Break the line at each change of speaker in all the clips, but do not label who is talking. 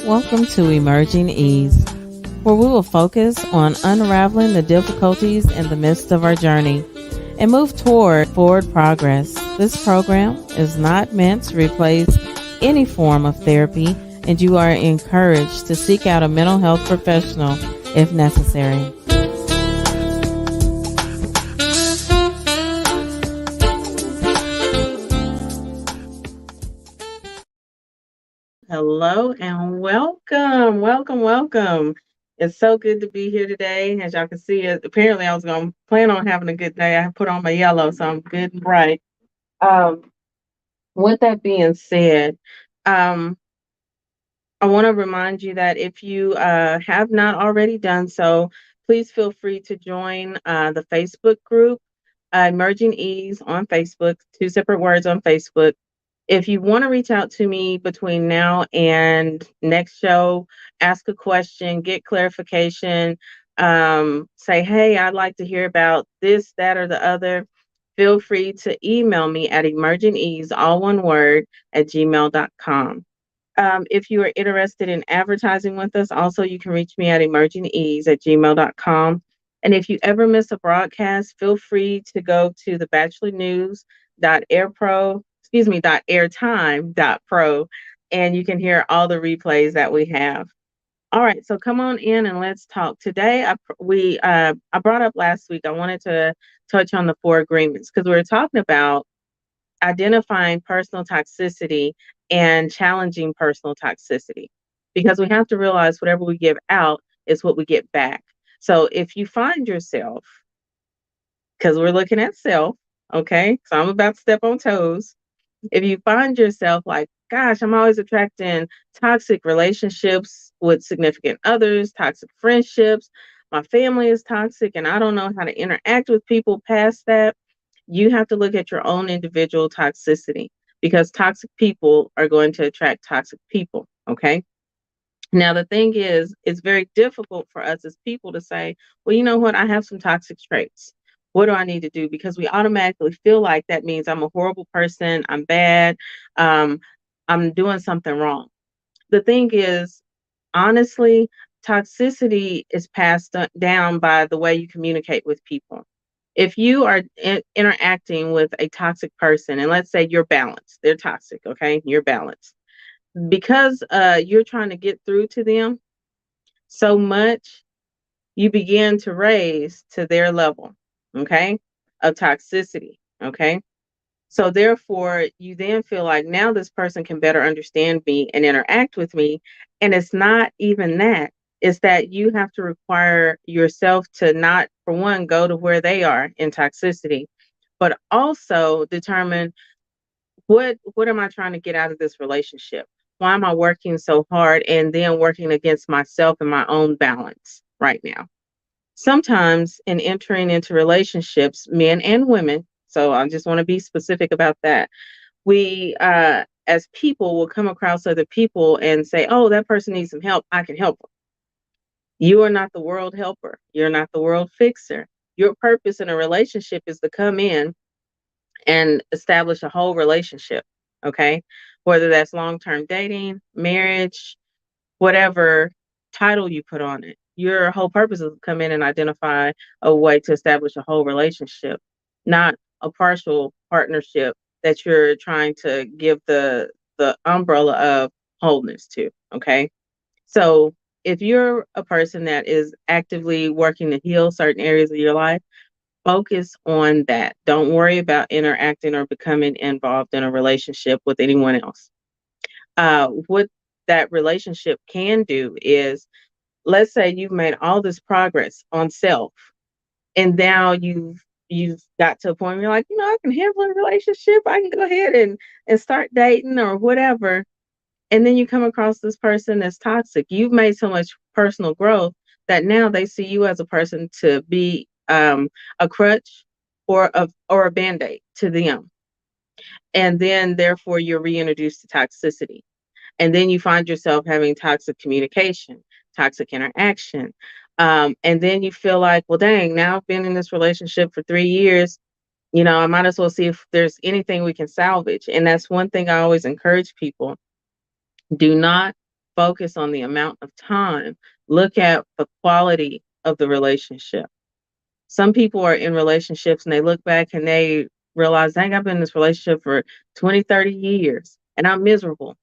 Welcome to Emerging Ease, where we will focus on unraveling the difficulties in the midst of our journey and move toward forward progress. This program is not meant to replace any form of therapy, and you are encouraged to seek out a mental health professional if necessary. Hello and welcome. It's so good to be here today. As y'all can see, apparently I was going to plan on having a good day. I put on my yellow, so I'm good and bright. With that being said, um, I want to remind you that if you have not already done so, please feel free to join the Facebook group, Emerging Ease on Facebook, two separate words on Facebook. If you want to reach out to me between now and next show, ask a question, get clarification, say, hey, I'd like to hear about this, that, or the other, feel free to email me at emergingease, all one word, at gmail.com. If you are interested in advertising with us, also you can reach me at emergingease at gmail.com. And if you ever miss a broadcast, feel free to go to thebatchelornews.airtime.pro, and you can hear all the replays that we have. All right, so come on in and let's talk. Today, I brought up last week, I wanted to touch on the 4 agreements because we were talking about identifying personal toxicity and challenging personal toxicity, because we have to realize whatever we give out is what we get back. So if you find yourself, because we're looking at self, okay, so I'm about to step on toes. If you find yourself like, gosh, I'm always attracting toxic relationships with significant others, toxic friendships, my family is toxic, and I don't know how to interact with people past that, you have to look at your own individual toxicity, because toxic people are going to attract toxic people, okay? Now, the thing is, it's very difficult for us as people to say, well, you know what? I have some toxic traits. What do I need to do? Because we automatically feel like that means I'm a horrible person, I'm bad, I'm doing something wrong. The thing is, honestly, toxicity is passed down by the way you communicate with people. If you are interacting with a toxic person, and let's say you're balanced, they're toxic, okay? You're balanced. Because you're trying to get through to them so much, you begin to raise to their level, okay, of toxicity, okay? So therefore, you then feel like now this person can better understand me and interact with me. And it's not even that. It's that you have to require yourself to not, for one, go to where they are in toxicity, but also determine what am I trying to get out of this relationship? Why am I working so hard and then working against myself and my own balance right now? Sometimes in entering into relationships, men and women, so I just want to be specific about that, we as people will come across other people and say, oh, that person needs some help, I can help them. You are not the world helper. You're not the world fixer. Your purpose in a relationship is to come in and establish a whole relationship, okay? Whether that's long-term dating, marriage, whatever title you put on it. Your whole purpose is to come in and identify a way to establish a whole relationship, not a partial partnership that you're trying to give the umbrella of wholeness to, okay? So if you're a person that is actively working to heal certain areas of your life, focus on that. Don't worry about interacting or becoming involved in a relationship with anyone else. What that relationship can do is, let's say you've made all this progress on self, and now you've got to a point where you're like, I can handle a relationship. I can go ahead and start dating or whatever. And then you come across this person that's toxic. You've made so much personal growth that now they see you as a person to be a crutch or a band-aid to them. And then therefore you're reintroduced to toxicity. And then you find yourself having toxic communication, toxic interaction. And then you feel like, well, dang, now I've been in this relationship for 3 years. I might as well see if there's anything we can salvage. And that's one thing I always encourage people. Do not focus on the amount of time. Look at the quality of the relationship. Some people are in relationships and they look back and they realize, dang, I've been in this relationship for 20, 30 years and I'm miserable.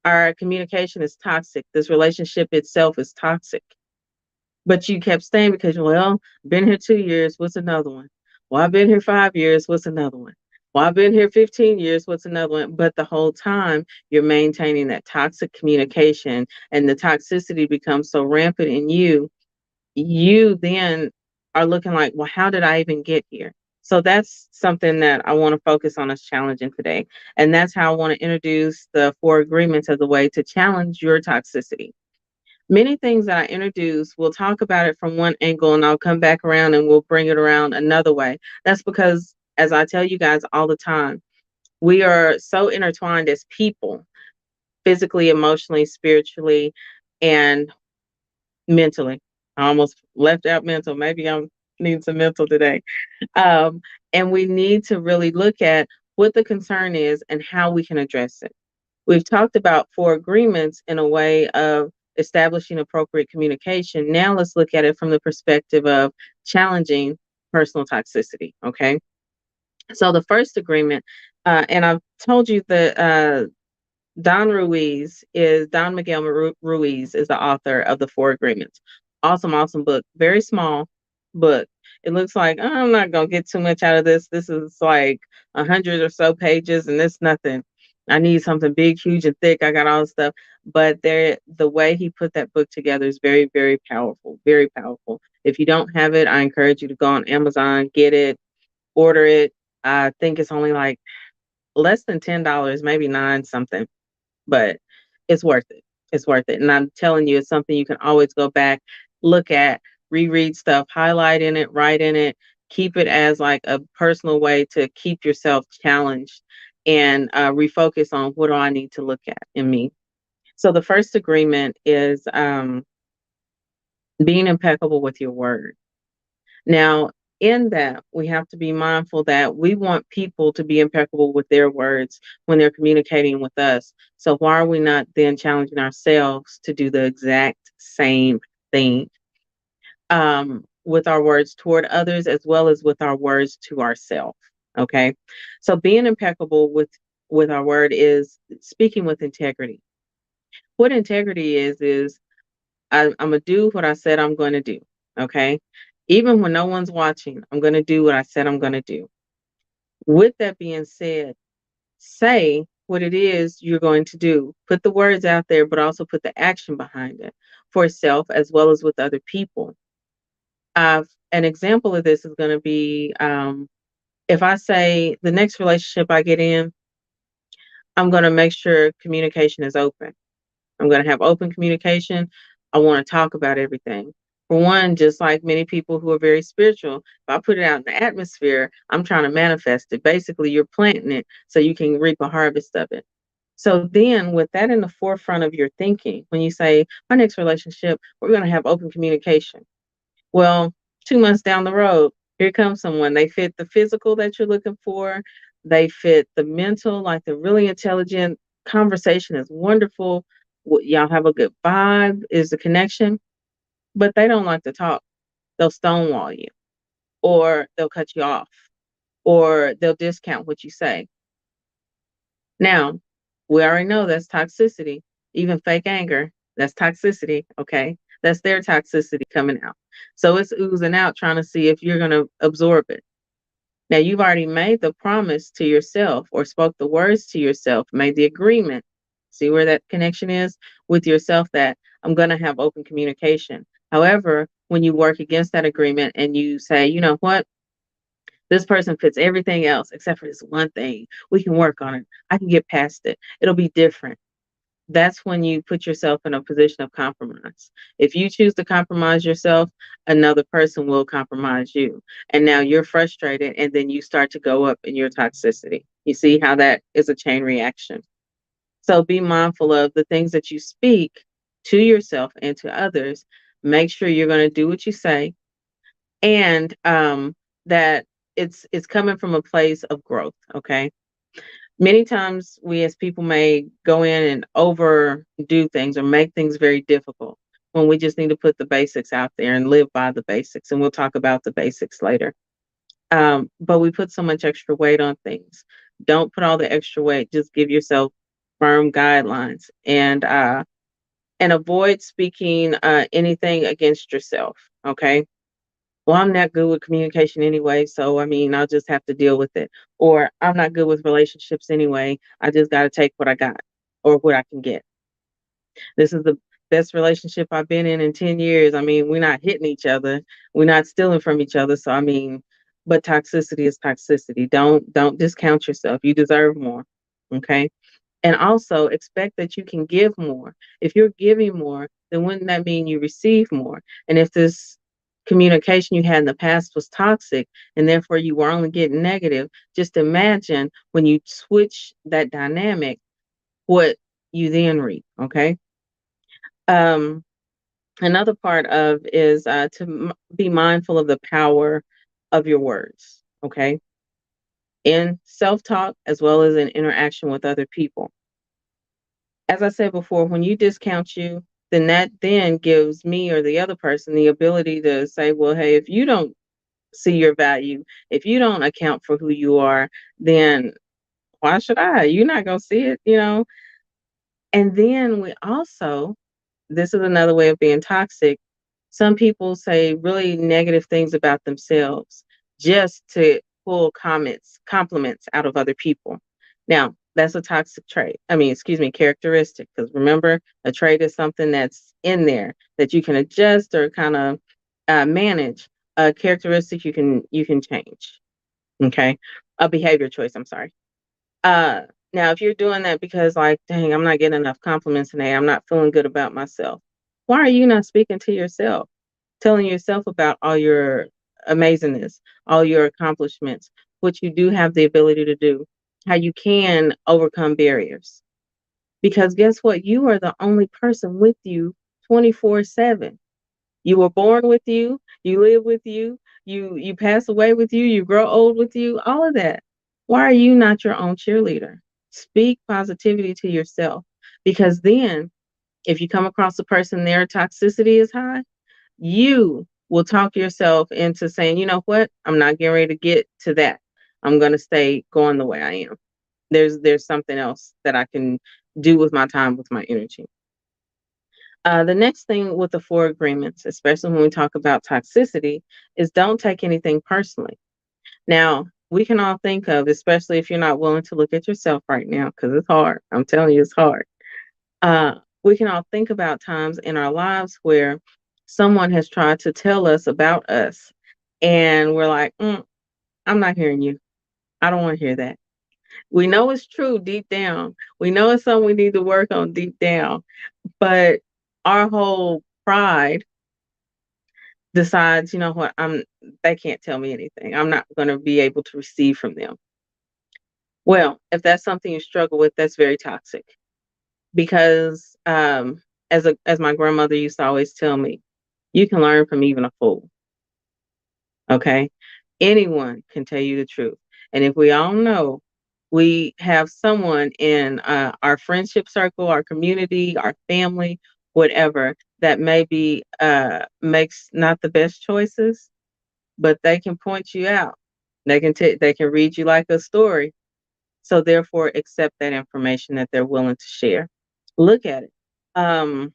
Our communication is toxic. This relationship itself is toxic. But you kept staying because, well, been here 2 years, what's another one? Well, I've been here 5 years, what's another one? Well, I've been here 15 years, what's another one? But the whole time you're maintaining that toxic communication and the toxicity becomes so rampant in you, you then are looking like, well, how did I even get here? So that's something that I want to focus on as challenging today. And that's how I want to introduce the four agreements as a way to challenge your toxicity. Many things that I introduce, we'll talk about it from one angle and I'll come back around and we'll bring it around another way. That's because, as I tell you guys all the time, we are so intertwined as people, physically, emotionally, spiritually, and mentally. I almost left out mental. Maybe I'm need some mental today. Um, and we need to really look at what the concern is and how we can address it. We've talked about four agreements in a way of establishing appropriate communication. Now let's look at it from the perspective of challenging personal toxicity. Okay. So the first agreement, and I've told you that Don Miguel Ruiz is the author of the Four Agreements. Awesome, awesome book. Very small book. It looks like, "Oh, I'm not gonna get too much out of this. This is like 100 or so pages, and it's nothing. I need something big, huge, and thick. I got all this stuff." But the way he put that book together is very, very powerful. Very powerful. If you don't have it, I encourage you to go on Amazon, get it, order it. I think it's only like less than $10, maybe nine something, but it's worth it. It's worth it. And I'm telling you, it's something you can always go back, look at, reread stuff, highlight in it, write in it, keep it as like a personal way to keep yourself challenged and refocus on what do I need to look at in me. So the first agreement is being impeccable with your word. Now, in that, we have to be mindful that we want people to be impeccable with their words when they're communicating with us. So, why are we not then challenging ourselves to do the exact same thing with our words toward others as well as with our words to ourselves? Okay. So, being impeccable with our word is speaking with integrity. What integrity is I'm gonna do what I said I'm going to do. Okay. Even when no one's watching, I'm going to do what I said I'm going to do. With that being said, say what it is you're going to do. Put the words out there, but also put the action behind it for yourself as well as with other people. An example of this is going to be if I say the next relationship I get in, I'm going to make sure communication is open. I'm going to have open communication. I want to talk about everything. For one, just like many people who are very spiritual, if I put it out in the atmosphere, I'm trying to manifest it. Basically, you're planting it so you can reap a harvest of it. So then, with that in the forefront of your thinking, when you say, my next relationship, we're going to have open communication. Well, 2 months down the road, here comes someone. They fit the physical that you're looking for. They fit the mental, like the really intelligent conversation is wonderful. Y'all have a good vibe, is the connection, but they don't like to talk. They'll stonewall you, or they'll cut you off, or they'll discount what you say. Now, we already know that's toxicity, even fake anger. That's toxicity, okay? That's their toxicity coming out. So it's oozing out, trying to see if you're going to absorb it. Now, you've already made the promise to yourself or spoke the words to yourself, made the agreement. See where that connection is with yourself that I'm going to have open communication. However, when you work against that agreement and you say, you know what, this person fits everything else except for this one thing, we can work on it. I can get past it. It'll be different. That's when you put yourself in a position of compromise. If you choose to compromise yourself, another person will compromise you. And now you're frustrated, and then you start to go up in your toxicity. You see how that is a chain reaction. So be mindful of the things that you speak to yourself and to others. Make sure you're going to do what you say, and that it's coming from a place of growth. Okay. Many times we as people may go in and overdo things or make things very difficult when we just need to put the basics out there and live by the basics. And we'll talk about the basics later. But we put so much extra weight on things. Don't put all the extra weight. Just give yourself firm guidelines and avoid speaking anything against yourself. Okay. Well, I'm not good with communication anyway, so I mean, I'll just have to deal with it. Or I'm not good with relationships anyway. I just got to take what I got or what I can get. This is the best relationship I've been in 10 years. I mean, we're not hitting each other. We're not stealing from each other. So I mean, but toxicity is toxicity. Don't discount yourself. You deserve more. Okay? And also expect that you can give more. If you're giving more, then wouldn't that mean you receive more? And if this communication you had in the past was toxic and therefore you were only getting negative, just imagine when you switch that dynamic, what you then reap. Okay. Um, Another part of is to be mindful of the power of your words. Okay. In self talk as well as in interaction with other people. As I said before, when you discount you, then that then gives me or the other person the ability to say, well, hey, if you don't see your value, if you don't account for who you are, then why should I? You're not going to see it. And then we also, this is another way of being toxic. Some people say really negative things about themselves just to pull compliments out of other people. Now, that's a toxic trait. I mean, excuse me, characteristic. Because remember, a trait is something that's in there that you can adjust or kind of manage. A characteristic you can change. Okay, a behavior choice. I'm sorry. Uh, Now, if you're doing that because, like, dang, I'm not getting enough compliments today, I'm not feeling good about myself. Why are you not speaking to yourself, telling yourself about all your amazingness, all your accomplishments, what you do have the ability to do, how you can overcome barriers? Because guess what? You are the only person with you 24/7. You were born with you live with you pass away with you grow old with you, all of that. Why are you not your own cheerleader? Speak positivity to yourself because then if you come across a person their toxicity is high, you will talk yourself into saying, you know what, I'm not getting ready to get to that. I'm going to stay going the way I am. There's something else that I can do with my time, with my energy. The next thing with the four agreements, especially when we talk about toxicity, is don't take anything personally. Now, we can all think of, especially if you're not willing to look at yourself right now, because it's hard. I'm telling you, it's hard. We can all think about times in our lives where someone has tried to tell us about us, and we're like, I'm not hearing you. I don't want to hear that. We know it's true deep down. We know it's something we need to work on deep down, but our whole pride decides, you know what, they can't tell me anything. I'm not going to be able to receive from them. Well, if that's something you struggle with, that's very toxic because as my grandmother used to always tell me, you can learn from even a fool. Okay? Anyone can tell you the truth. And if we all know we have someone in our friendship circle, our community, our family, whatever, that maybe makes not the best choices, but they can point you out. They can read you like a story. So therefore, accept that information that they're willing to share. Look at it. Um,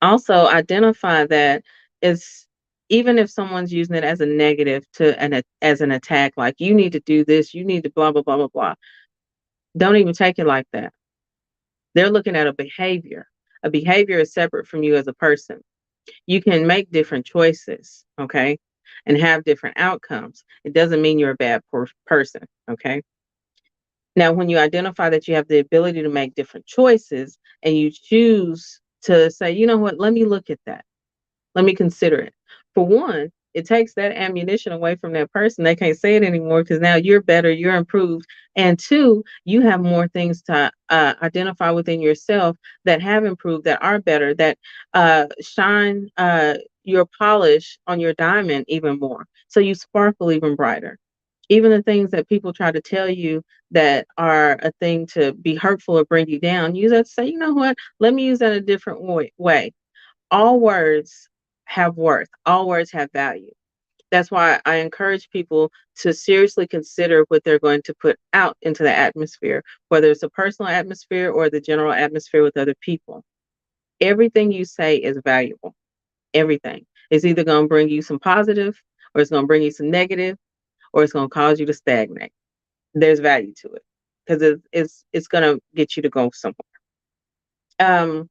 Also, identify that it's even if someone's using it as a negative as an attack, like you need to do this, you need to blah blah blah blah blah. Don't even take it like that. They're looking at a behavior. A behavior is separate from you as a person. You can make different choices, okay, and have different outcomes. It doesn't mean you're a bad person, okay? Now, when you identify that you have the ability to make different choices and you choose to say, you know what, let me look at that. Let me consider it. For one, it takes that ammunition away from that person. They can't say it anymore because now you're better, you're improved. And two, you have more things to identify within yourself that have improved, that are better, that shine your polish on your diamond even more. So you sparkle even brighter. Even the things that people try to tell you that are a thing to be hurtful or bring you down, use that to say, you know what? Let me use that a different way. All words have worth. All words have value. That's why I encourage people to seriously consider what they're going to put out into the atmosphere, whether it's a personal atmosphere or the general atmosphere with other people. Everything you say is valuable. Everything. It's either going to bring you some positive, or it's going to bring you some negative, or it's going to cause you to stagnate. There's value to it because it's going to get you to go somewhere. Um,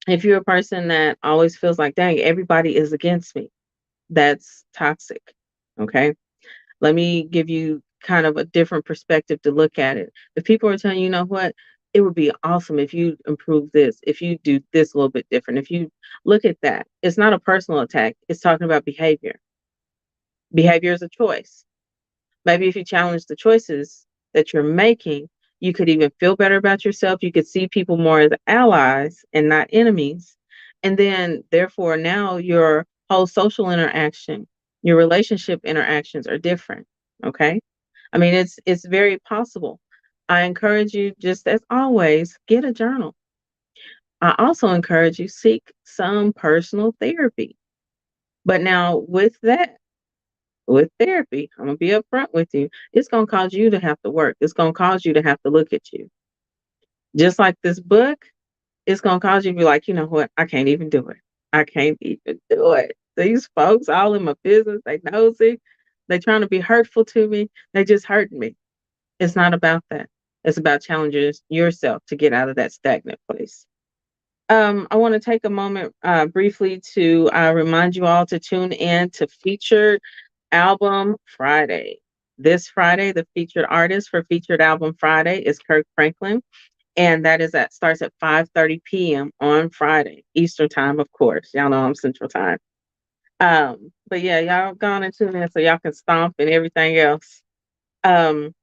if you're a person that always feels like, dang, everybody is against me, that's toxic. Okay. Let me give you kind of a different perspective to look at it. If people are telling you, you know what, it would be awesome if you improve this, if you do this a little bit different, if you look at that, it's not a personal attack. It's talking about behavior. Behavior is a choice. Maybe if you challenge the choices that you're making, you could even feel better about yourself. You could see people more as allies and not enemies. And then, therefore, now your whole social interaction, your relationship interactions are different. Okay. I mean, it's very possible. I encourage you, just as always, get a journal. I also encourage you seek some personal therapy. But now with therapy, I'm gonna be upfront with you. It's gonna cause you to have to work. It's gonna cause you to have to look at you. Just like this book, it's gonna cause you to be like, you know what? I can't even do it. I can't even do it. These folks all in my business, they nosy. They trying to be hurtful to me. They just hurting me. It's not about that. It's about challenging yourself to get out of that stagnant place. I want to take a moment briefly to remind you all to tune in to Featured Album Friday. This Friday, the featured artist for Featured Album Friday is Kirk Franklin, and that is at starts at 5:30 p.m. on Friday, Eastern time, of course. Y'all know I'm Central Time. But yeah, y'all go on and tune in so y'all can stomp and everything else. Um,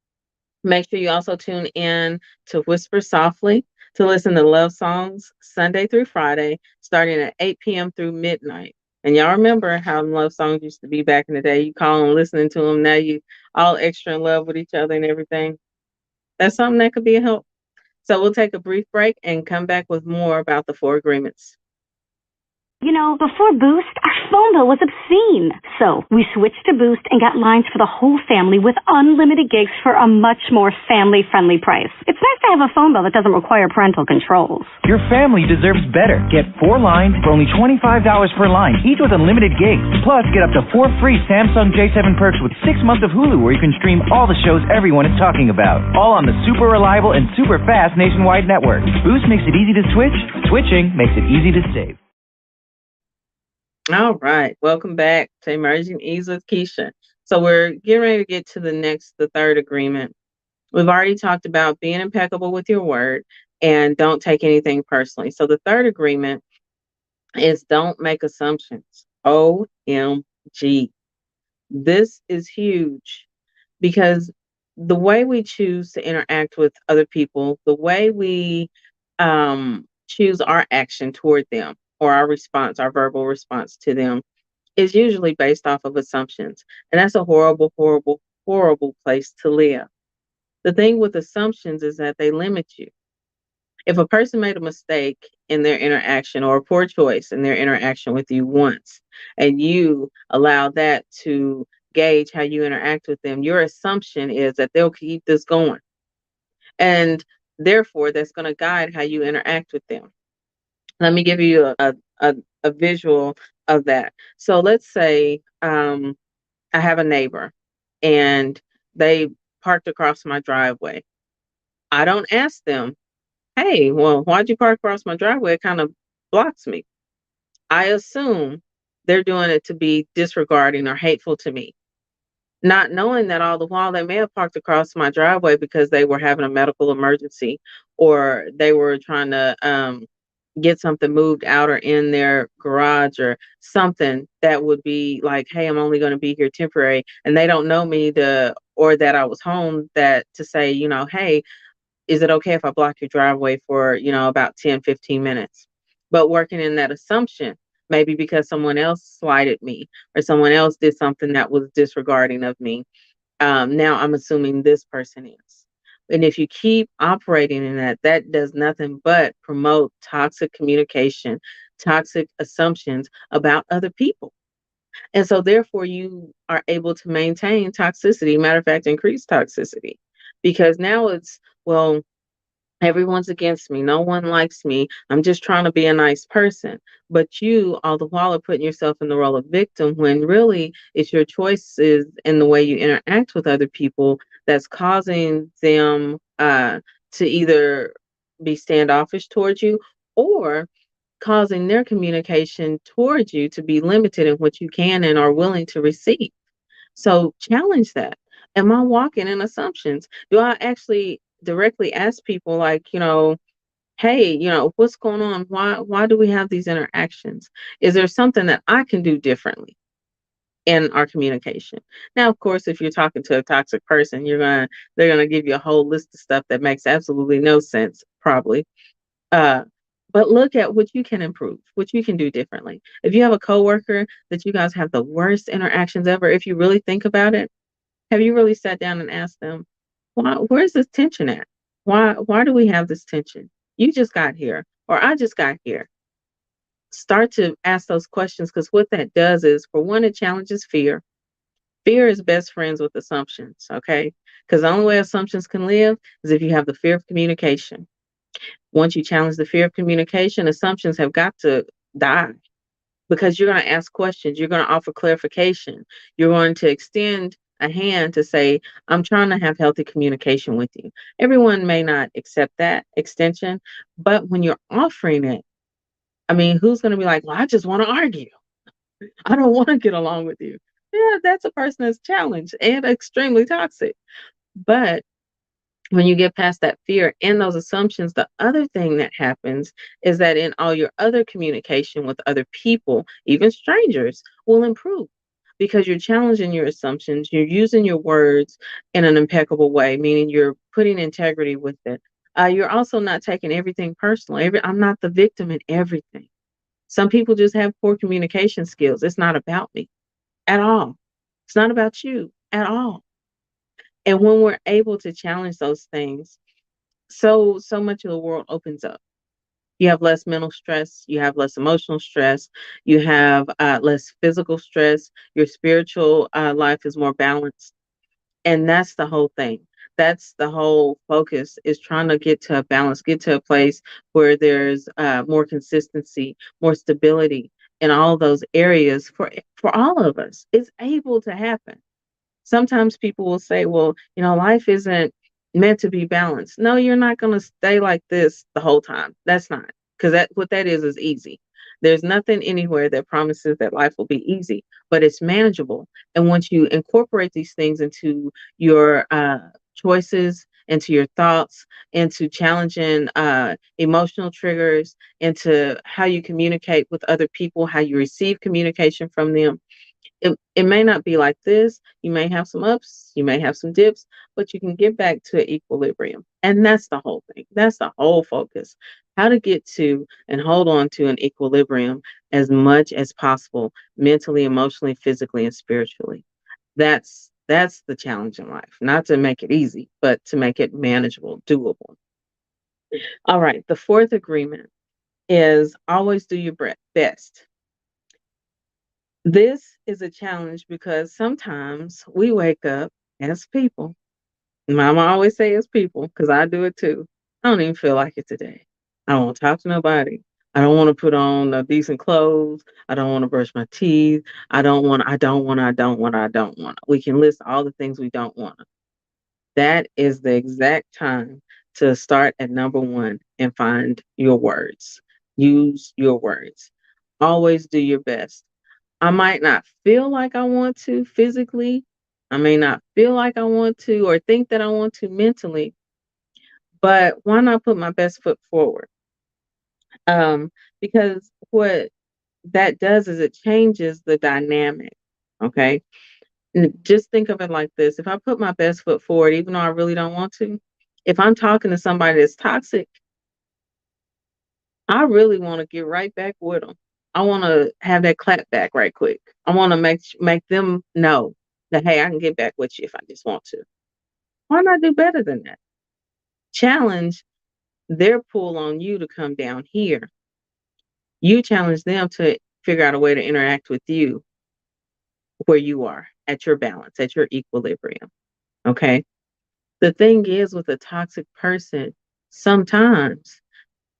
Make sure you also tune in to Whisper Softly to listen to love songs Sunday through Friday, starting at 8 p.m. through midnight. And y'all remember how love songs used to be back in the day. You call them, listening to them. Now you all extra in love with each other and everything. That's something that could be a help. So we'll take a brief break and come back with more about the four agreements.
You know, before Boost, our phone bill was obscene. So we switched to Boost and got lines for the whole family with unlimited gigs for a much more family-friendly price. It's nice to have a phone bill that doesn't require parental controls.
Your family deserves better. Get 4 lines for only $25 per line, each with unlimited gigs. Plus, get up to 4 free Samsung J7 perks with 6 months of Hulu, where you can stream all the shows everyone is talking about. All on the super reliable and super fast nationwide network. Boost makes it easy to switch. Switching makes it easy to save.
All right. Welcome back to Emerging Ease with Keisha. So we're getting ready to get to the third agreement. We've already talked about being impeccable with your word and don't take anything personally. So the third agreement is don't make assumptions. OMG. This is huge because the way we choose to interact with other people, the way we choose our action toward them or our response, our verbal response to them, is usually based off of assumptions. And that's a horrible, horrible, horrible place to live. The thing with assumptions is that they limit you. If a person made a mistake in their interaction or a poor choice in their interaction with you once, and you allow that to gauge how you interact with them, your assumption is that they'll keep this going. And therefore, that's going to guide how you interact with them. Let me give you a visual of that. So let's say I have a neighbor and they parked across my driveway. I don't ask them, hey, well, why'd you park across my driveway? It kind of blocks me. I assume they're doing it to be disregarding or hateful to me, not knowing that all the while they may have parked across my driveway because they were having a medical emergency or they were trying to get something moved out or in their garage or something that would be like, hey, I'm only going to be here temporary. And they don't know me or that I was home that to say, you know, hey, is it okay if I block your driveway for, you know, about 10, 15 minutes? But working in that assumption, maybe because someone else slighted me or someone else did something that was disregarding of me. Now I'm assuming this person is. And if you keep operating in that, that does nothing but promote toxic communication, toxic assumptions about other people. And so, therefore, you are able to maintain toxicity. Matter of fact, increase toxicity because now it's, well, everyone's against me. No one likes me. I'm just trying to be a nice person. But you, all the while, are putting yourself in the role of victim when really it's your choices and the way you interact with other people that's causing them to either be standoffish towards you or causing their communication towards you to be limited in what you can and are willing to receive. So challenge that. Am I walking in assumptions? Do I actually directly ask people like, hey, what's going on? Why do we have these interactions? Is there something that I can do differently in our communication? Now, of course, if you're talking to a toxic person, they're gonna give you a whole list of stuff that makes absolutely no sense, probably. Uh, but look at what you can improve, what you can do differently. If you have a coworker that you guys have the worst interactions ever, if you really think about it, have you really sat down and asked them, where's this tension at? Why do we have this tension? You just got here, or I just got here. Start to ask those questions because what that does is, for one, it challenges fear. Fear is best friends with assumptions, okay? Because the only way assumptions can live is if you have the fear of communication. Once you challenge the fear of communication, assumptions have got to die because you're going to ask questions. You're going to offer clarification. You're going to extend a hand to say, I'm trying to have healthy communication with you. Everyone may not accept that extension, but when you're offering it, I mean, who's going to be like, well, I just want to argue. I don't want to get along with you. Yeah, that's a person that's challenged and extremely toxic. But when you get past that fear and those assumptions, the other thing that happens is that in all your other communication with other people, even strangers, will improve because you're challenging your assumptions. You're using your words in an impeccable way, meaning you're putting integrity with it. You're also not taking everything personal. I'm not the victim in everything. Some people just have poor communication skills. It's not about me at all. It's not about you at all. And when we're able to challenge those things, so much of the world opens up. You have less mental stress, you have less emotional stress, you have less physical stress, your spiritual life is more balanced. And that's the whole thing. That's the whole focus, is trying to get to a balance, get to a place where there's more consistency, more stability in all those areas for all of us. It's able to happen. Sometimes people will say, well, life isn't meant to be balanced. No, you're not going to stay like this the whole time. That's not, because what that is easy. There's nothing anywhere that promises that life will be easy, but it's manageable. And once you incorporate these things into your choices, into your thoughts, into challenging emotional triggers, into how you communicate with other people, how you receive communication from them, it may not be like this. You may have some ups, you may have some dips, but you can get back to equilibrium. And that's the whole thing. That's the whole focus. How to get to and hold on to an equilibrium as much as possible, mentally, emotionally, physically, and spiritually. That's the challenge in life. Not to make it easy, but to make it manageable, doable. All right. The fourth agreement is always do your best. This is a challenge because sometimes we wake up as people. Mama always say as people, because I do it too. I don't even feel like it today. I don't want to talk to nobody. I don't want to put on decent clothes. I don't want to brush my teeth. I don't want. We can list all the things we don't want. That is the exact time to start at number one and find your words. Use your words. Always do your best. I might not feel like I want to physically. I may not feel like I want to or think that I want to mentally, but why not put my best foot forward? Um, because what that does is it changes the dynamic. Okay. And just think of it like this. If I put my best foot forward, even though I really don't want to, if I'm talking to somebody that's toxic, I really want to get right back with them. I want to have that clap back right quick. I want to make them know. that, hey, I can get back with you if I just want to. Why not do better than that? Challenge their pull on you to come down here. You challenge them to figure out a way to interact with you where you are at your balance, at your equilibrium. Okay. The thing is, with a toxic person, sometimes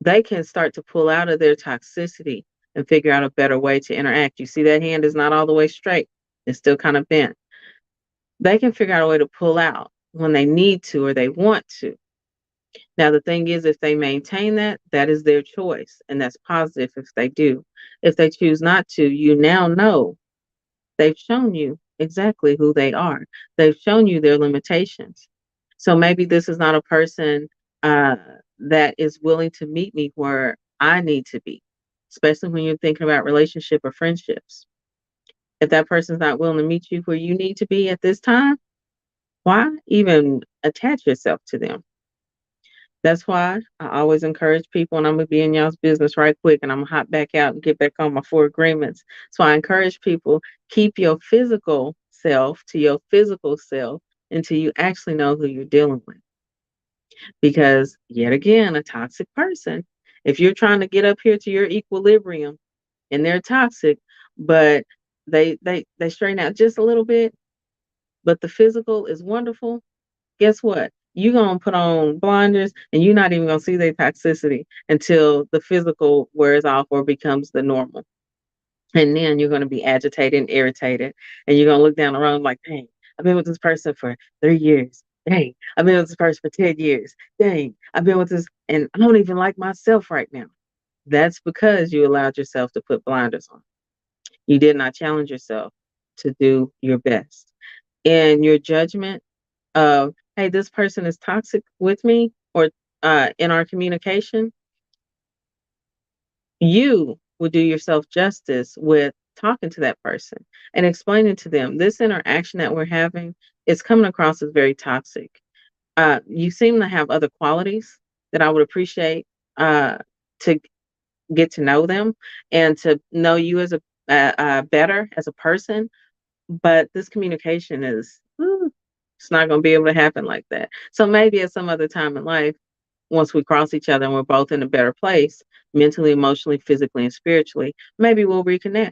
they can start to pull out of their toxicity and figure out a better way to interact. You see, that hand is not all the way straight, it's still kind of bent. They can figure out a way to pull out when they need to or they want to. Now, the thing is, if they maintain that, that is their choice, and that's positive if they do. If they choose not to, you now know they've shown you exactly who they are. They've shown you their limitations. So maybe this is not a person uh, that is willing to meet me where I need to be, especially when you're thinking about relationship or friendships. If that person's not willing to meet you where you need to be at this time, why even attach yourself to them? That's why I always encourage people, and I'm gonna be in y'all's business right quick, and I'm gonna hop back out and get back on my 4 agreements. So I encourage people, keep your physical self to your physical self until you actually know who you're dealing with. Because yet again, a toxic person, if you're trying to get up here to your equilibrium and they're toxic, but they straighten out just a little bit, but the physical is wonderful, guess what? You're going to put on blinders and you're not even going to see their toxicity until the physical wears off or becomes the normal. And then you're going to be agitated and irritated. And you're going to look down the road like, dang, I've been with this person for 3 years. Dang, I've been with this person for 10 years. Dang, I've been with this, and I don't even like myself right now. That's because you allowed yourself to put blinders on. You did not challenge yourself to do your best. And your judgment of, hey, this person is toxic with me or in our communication, you would do yourself justice with talking to that person and explaining to them this interaction that we're having is coming across as very toxic. You seem to have other qualities that I would appreciate to get to know them and to know you as a better as a person. But this communication is, it's not going to be able to happen like that. So maybe at some other time in life, once we cross each other and we're both in a better place, mentally, emotionally, physically, and spiritually, maybe we'll reconnect.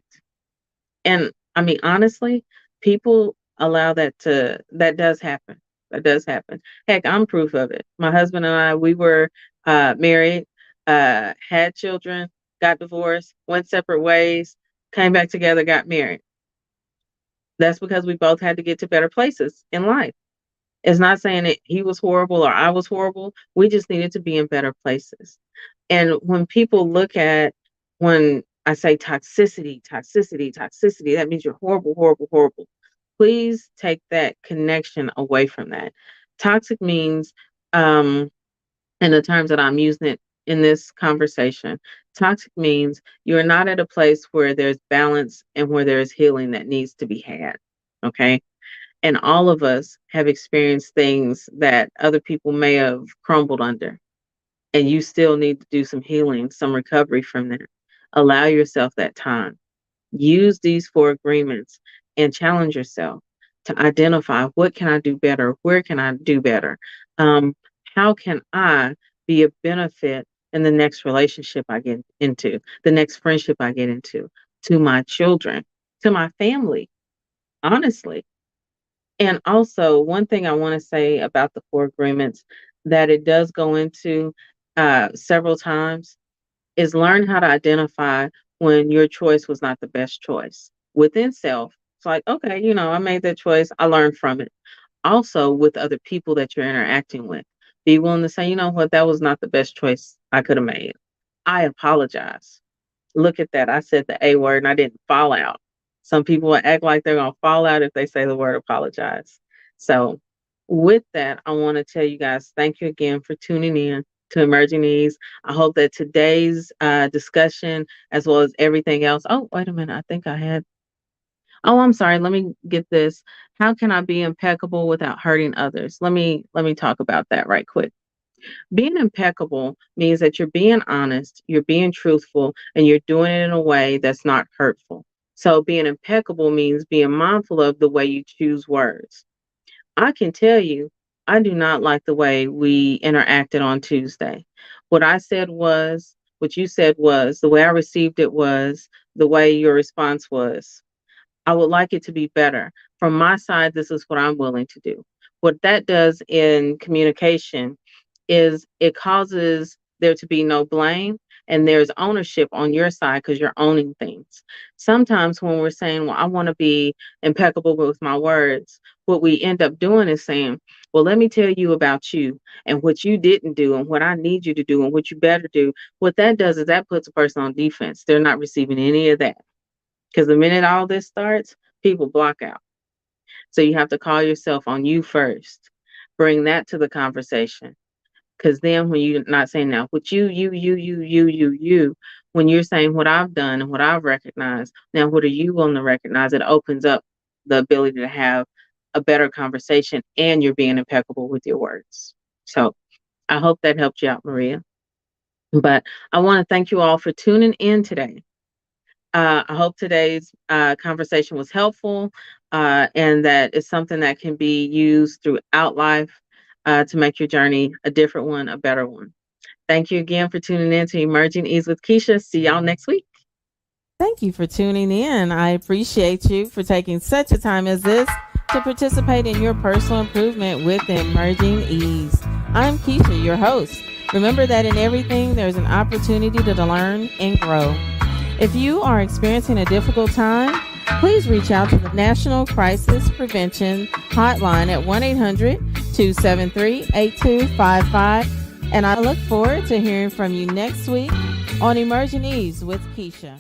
And I mean, honestly, people allow that does happen. That does happen. Heck, I'm proof of it. My husband and I, we were married, had children, got divorced, went separate ways, came back together, got married. That's because we both had to get to better places in life. It's not saying that he was horrible or I was horrible. We just needed to be in better places. And when people look at, when I say toxicity, toxicity, toxicity, that means you're horrible, horrible, horrible. Please take that connection away from that. Toxic means, in the terms that I'm using it in this conversation, toxic means you're not at a place where there's balance and where there's healing that needs to be had. Okay. And all of us have experienced things that other people may have crumbled under. And you still need to do some healing, some recovery from that. Allow yourself that time. Use these 4 agreements and challenge yourself to identify, what can I do better? Where can I do better? Um, how can I be a benefit in the next relationship I get into, the next friendship I get into, to my children, to my family, honestly. And also, one thing I want to say about the 4 agreements that it does go into several times is learn how to identify when your choice was not the best choice within self. It's like, okay, I made that choice. I learned from it. Also, with other people that you're interacting with, be willing to say, you know what, that was not the best choice I could have made. I apologize. Look at that. I said the A word and I didn't fall out. Some people will act like they're going to fall out if they say the word apologize. So, with that, I want to tell you guys thank you again for tuning in to Emerging Needs. I hope that today's discussion, as well as everything else. Oh, wait a minute. I think I had. Oh, I'm sorry. Let me get this. How can I be impeccable without hurting others? Let me talk about that right quick. Being impeccable means that you're being honest, you're being truthful, and you're doing it in a way that's not hurtful. So being impeccable means being mindful of the way you choose words. I can tell you, I do not like the way we interacted on Tuesday. What I said was, what you said was, the way I received it was, the way your response was. I would like it to be better. From my side, this is what I'm willing to do. What that does in communication is it causes there to be no blame and there's ownership on your side because you're owning things. Sometimes when we're saying, well, I want to be impeccable with my words, what we end up doing is saying, well, let me tell you about you and what you didn't do and what I need you to do and what you better do. What that does is that puts a person on defense. They're not receiving any of that. Because the minute all this starts, people block out. So you have to call yourself on you first. Bring that to the conversation. Because then when you're not saying now, what you, when you're saying what I've done and what I've recognized, now what are you willing to recognize? It opens up the ability to have a better conversation and you're being impeccable with your words. So I hope that helped you out, Maria. But I want to thank you all for tuning in today. I hope today's conversation was helpful and that it's something that can be used throughout life to make your journey a different one, a better one. Thank you again for tuning in to Emerging Ease with Keisha. See y'all next week.
Thank you for tuning in. I appreciate you for taking such a time as this to participate in your personal improvement with Emerging Ease. I'm Keisha, your host. Remember that in everything, there's an opportunity to learn and grow. If you are experiencing a difficult time, please reach out to the National Crisis Prevention Hotline at 1-800-273-8255. And I look forward to hearing from you next week on Emerging Ease with Keisha.